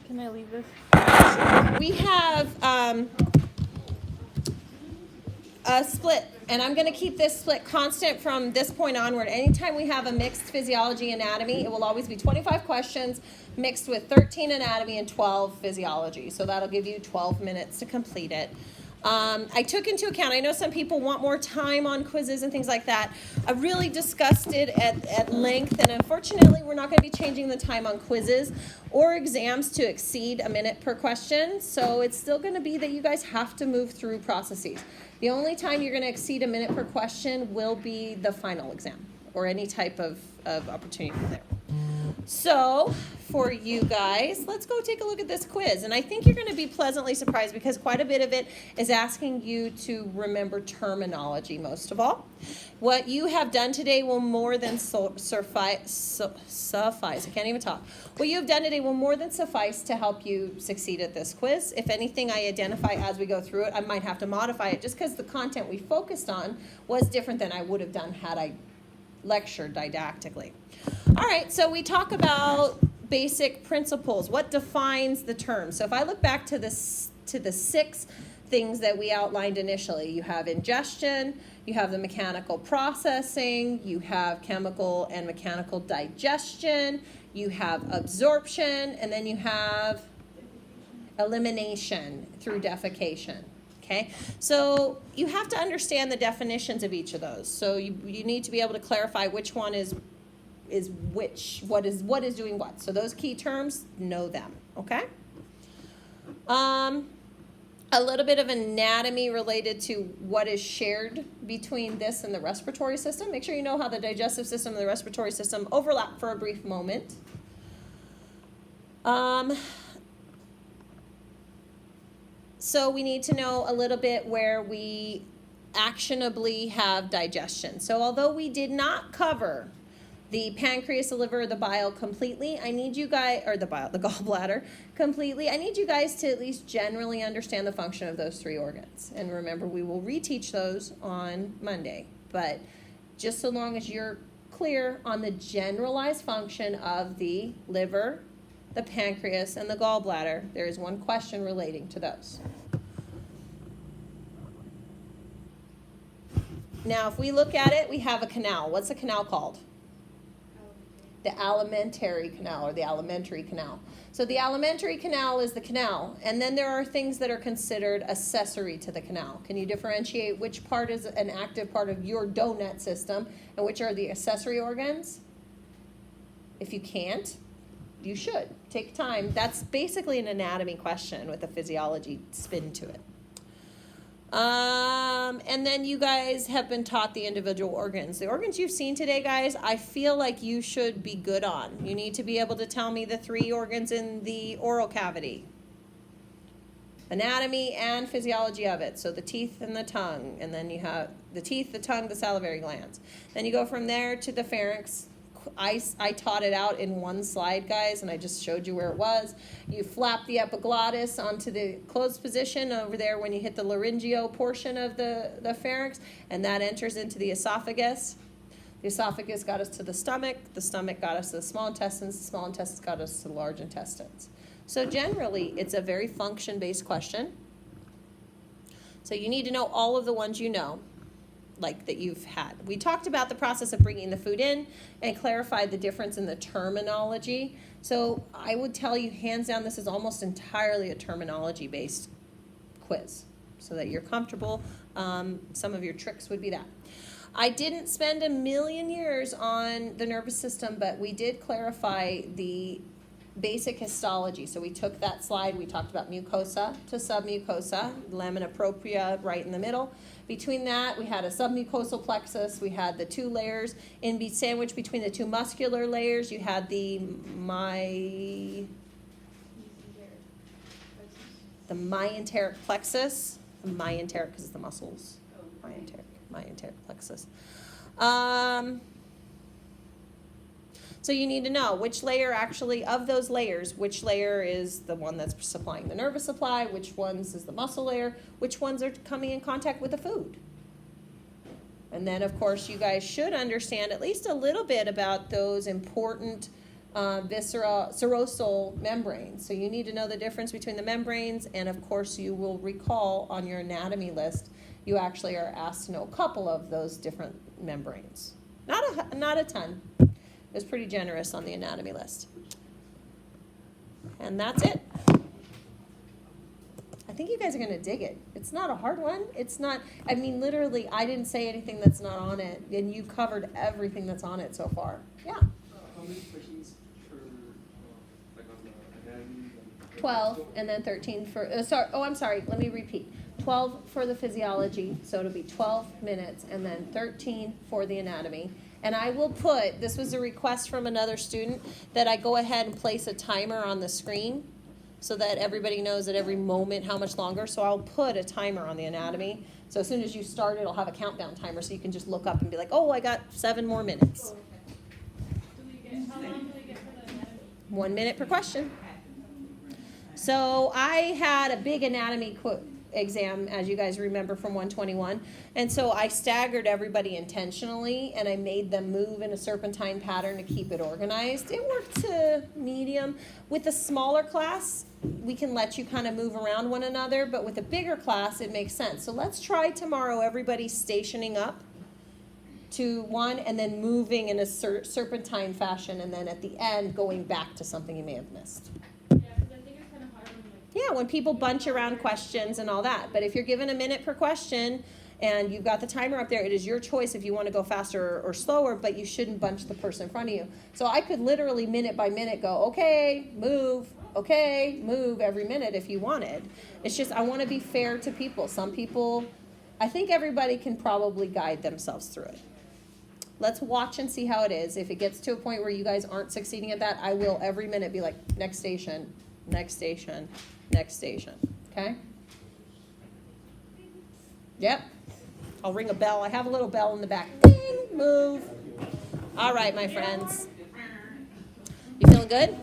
Can I leave this? We have a split, and I'm going to keep this split constant from this point onward. Anytime we have a mixed physiology anatomy, it will always be 25 questions mixed with 13 anatomy and 12 physiology. So that'll give you 12 minutes to complete it. I took into account, I know some people want more time on quizzes and things like that. I really discussed it at length, and unfortunately we're not going to be changing the time on quizzes or exams to exceed a minute per question. So it's still going to be that you guys have to move through processes. The only time you're going to exceed a minute per question will be the final exam or any type of opportunity there. So for you guys, let's go take a look at this quiz. And I think you're going to be pleasantly surprised because quite a bit of it is asking you to remember terminology most of all. What you have done today will more than suffice. I can't even talk. What you have done today will more than suffice to help you succeed at this quiz. If anything I identify as we go through it, I might have to modify it just because the content we focused on was different than I would have done had I lectured didactically. All right, so we talk about basic principles. What defines the term? So if I look back to the 6 things that we outlined initially, you have ingestion, you have the mechanical processing, you have chemical and mechanical digestion, you have absorption, and then you have elimination through defecation. Okay, so you have to understand the definitions of each of those. So you need to be able to clarify which one is which, what is doing what. So those key terms, know them, okay? A little bit of anatomy related to what is shared between this and the respiratory system. Make sure you know how the digestive system and the respiratory system overlap for a brief moment. So we need to know a little bit where we actionably have digestion. So although we did not cover the pancreas, the liver, the bile completely, I need you guys, or the gallbladder completely, I need you guys to at least generally understand the function of those 3 organs. And remember, we will reteach those on Monday. But just so long as you're clear on the generalized function of the liver, the pancreas, and the gallbladder, there is one question relating to those. Now, if we look at it, we have a canal. What's a canal called? The alimentary canal or the alimentary canal. So the alimentary canal is the canal, and then there are things that are considered accessory to the canal. Can you differentiate which part is an active part of your donut system and which are the accessory organs? If you can't, you should. Take time. That's basically an anatomy question with a physiology spin to it. And then you guys have been taught the individual organs. The organs you've seen today, guys, I feel like you should be good on. You need to be able to tell me the 3 organs in the oral cavity. Anatomy and physiology of it. So the teeth and the tongue. And then you have the teeth, the tongue, the salivary glands. Then you go from there to the pharynx. I taught it out in one slide, guys, and I just showed you where it was. You flap the epiglottis onto the closed position over there when you hit the laryngeo portion of the pharynx, and that enters into the esophagus. The esophagus got us to the stomach got us to the small intestines, the small intestines got us to the large intestines. So generally, it's a very function-based question. So you need to know all of the ones you know, like that you've had. We talked about the process of bringing the food in and clarified the difference in the terminology. So I would tell you, hands down, this is almost entirely a terminology-based quiz so that you're comfortable. Some of your tricks would be that. I didn't spend a million years on the nervous system, but we did clarify the basic histology. So we took that slide, we talked about mucosa to submucosa, lamina propria right in the middle. Between that, we had a submucosal plexus, we had the 2 layers. Sandwiched between the 2 muscular layers, you had the myenteric plexus. The myenteric because it's the muscles. Myenteric plexus. So you need to know which layer actually, of those layers, which layer is the one that's supplying the nervous supply, which ones is the muscle layer, which ones are coming in contact with the food. And then, of course, you guys should understand at least a little bit about those important serosal membranes. So you need to know the difference between the membranes, and of course you will recall on your anatomy list, you actually are asked to know a couple of those different membranes. Not a ton. It was pretty generous on the anatomy list. And that's it. I think you guys are going to dig it. It's not a hard one. It's not, I mean, literally, I didn't say anything that's not on it, and you covered everything that's on it so far. Yeah. How many questions per, like on the anatomy? 12, and then 13 for, I'm sorry, let me repeat. 12 for the physiology, so it'll be 12 minutes, and then 13 for the anatomy. And I will put, this was a request from another student, that I go ahead and place a timer on the screen so that everybody knows at every moment how much longer. So I'll put a timer on the anatomy. So as soon as you start, it'll have a countdown timer, so you can just look up and be like, oh, I got 7 more minutes. How long do we get for the anatomy? 1 minute per question. So I had a big anatomy exam, as you guys remember, from 121. And so I staggered everybody intentionally, and I made them move in a serpentine pattern to keep it organized. It worked to medium. With a smaller class, we can let you kind of move around one another, but with a bigger class, it makes sense. So let's try tomorrow, everybody stationing up to one and then moving in a serpentine fashion, and then at the end going back to something you may have missed. Yeah, because I think it's kind of hard When people bunch around questions and all that. But if you're given a minute per question and you've got the timer up there, it is your choice if you want to go faster or slower, but you shouldn't bunch the person in front of you. So I could literally minute by minute go, okay, move every minute if you wanted. It's just I want to be fair to people. Some people, I think everybody can probably guide themselves through it. Let's watch and see how it is. If it gets to a point where you guys aren't succeeding at that, I will every minute be like, next station, next station, next station. Okay? Yep. I'll ring a bell. I have a little bell in the back. Ding, move. All right, my friends. You feeling good?